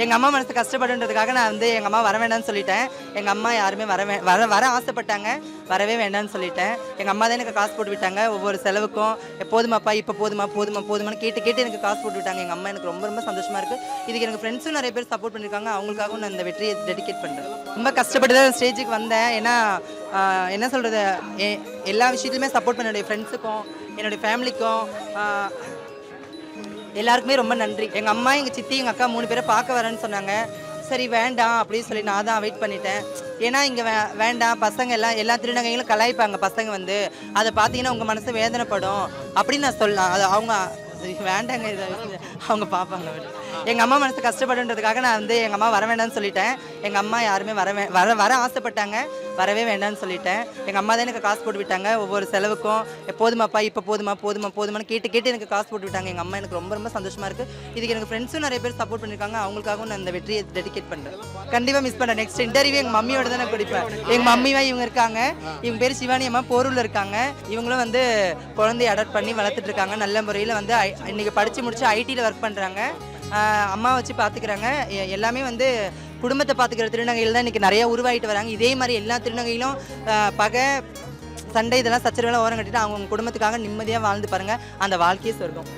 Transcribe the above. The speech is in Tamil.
எங்கள் அம்மா மனசு கஷ்டப்படுன்றதுக்காக நான் வந்து எங்கள் அம்மா வர வேண்டாம்னு சொல்லிட்டேன். எங்கள் அம்மா யாருமே வர ஆசைப்பட்டாங்க, வரவே வேண்டாம்னு சொல்லிட்டேன். எங்கள் அம்மா தான் எனக்கு காசு போட்டு விட்டாங்க. ஒவ்வொரு செலவுக்கும் போதுமாப்பா, இப்போ போதுமான்னு கேட்டு எனக்கு காசு போட்டு விட்டாங்க. எங்கள் அம்மா எனக்கு ரொம்ப ரொம்ப சந்தோஷமாக இருக்குது. இதுக்கு எனக்கு ஃப்ரெண்ட்ஸும் நிறைய பேர் சப்போர்ட் பண்ணியிருக்காங்க. அவங்களுக்காகவும் நான் இந்த வெற்றியை டெடிகேட் பண்ணுறேன். ரொம்ப கஷ்டப்பட்டு தான் ஸ்டேஜுக்கு வந்தேன். ஏன்னா என்ன சொல்கிறது, எல்லா விஷயத்துலையுமே சப்போர்ட் பண்ண என்னுடைய ஃப்ரெண்ட்ஸுக்கும் என்னுடைய ஃபேமிலிக்கும் எல்லாருக்குமே ரொம்ப நன்றி. எங்கள் அம்மா, எங்கள் சித்தி, எங்கள் அக்கா 3 பேரை பார்க்க வரேன்னு சொன்னாங்க. சரி வேண்டாம் அப்படின்னு சொல்லி நான் தான் வெயிட் பண்ணிட்டேன். ஏன்னா இங்கே வேண்டாம், பசங்க எல்லா திருநங்கைகளும் கலாய்ப்பாங்க. பசங்க வந்து அதை பார்த்தீங்கன்னா உங்கள் மனசு வேதனைப்படும் அப்படின்னு நான் சொல்லலாம். அது அவங்க வேண்டாங்க, இதை அவங்க பார்ப்பாங்க. எங்கள் அம்மா மனசு கஷ்டப்படுன்றதுக்காக நான் வந்து எங்கள் அம்மா வர வேண்டாம்னு சொல்லிட்டேன். எங்கள் அம்மா யாருமே வர ஆசைப்பட்டாங்க, வரவே வேண்டாம்னு சொல்லிட்டேன். எங்கள் அம்மா தான் எனக்கு காசு போட்டு விட்டாங்க. ஒவ்வொரு செலவுக்கும் போதுமாப்பா, இப்போ போதுமான்னு கேட்டு எனக்கு காசு போட்டு விட்டாங்க. எங்கள் அம்மா எனக்கு ரொம்ப ரொம்ப சந்தோஷமாக இருக்குது. இதுக்கு எனக்கு ஃப்ரெண்ட்ஸும் நிறைய பேர் சப்போர்ட் பண்ணியிருக்காங்க. அவங்களுக்காகவும் நான் இந்த வெற்றியை டெடிகேட் பண்ணுறேன். கண்டிப்பாக மிஸ் பண்ணுறேன். நெக்ஸ்ட் இன்டர்வியூ எங்கள் மம்மியோட தான் நான் குடிப்பேன். எங்கள் மம்மியாக இவங்க இருக்காங்க. இவங்க பேர் சிவானி அம்மா, போரூரில் இருக்காங்க. இவங்களும் வந்து குழந்தைய அடாப்ட் பண்ணி வளர்த்துட்டு இருக்காங்க. நல்ல முறையில் வந்து இன்றைக்கி படித்து முடிச்சு ஐடியில் ஒர்க் பண்ணுறாங்க. அம்மா வச்சு பார்த்துக்கிறாங்க. எல்லாமே வந்து குடும்பத்தை பார்த்துக்கிற திருநங்கைகள் தான் இன்றைக்கி நிறையா உருவாகிட்டு வராங்க. இதே மாதிரி எல்லா திருநங்கைகளும் பகை, சண்டை, இதெல்லாம் சச்சரவெல்லாம் ஓரம் கட்டிட்டு அவங்க குடும்பத்துக்காக நிம்மதியாக வாழ்ந்து பாருங்கள். அந்த வாழ்க்கையே சொர்க்கம்.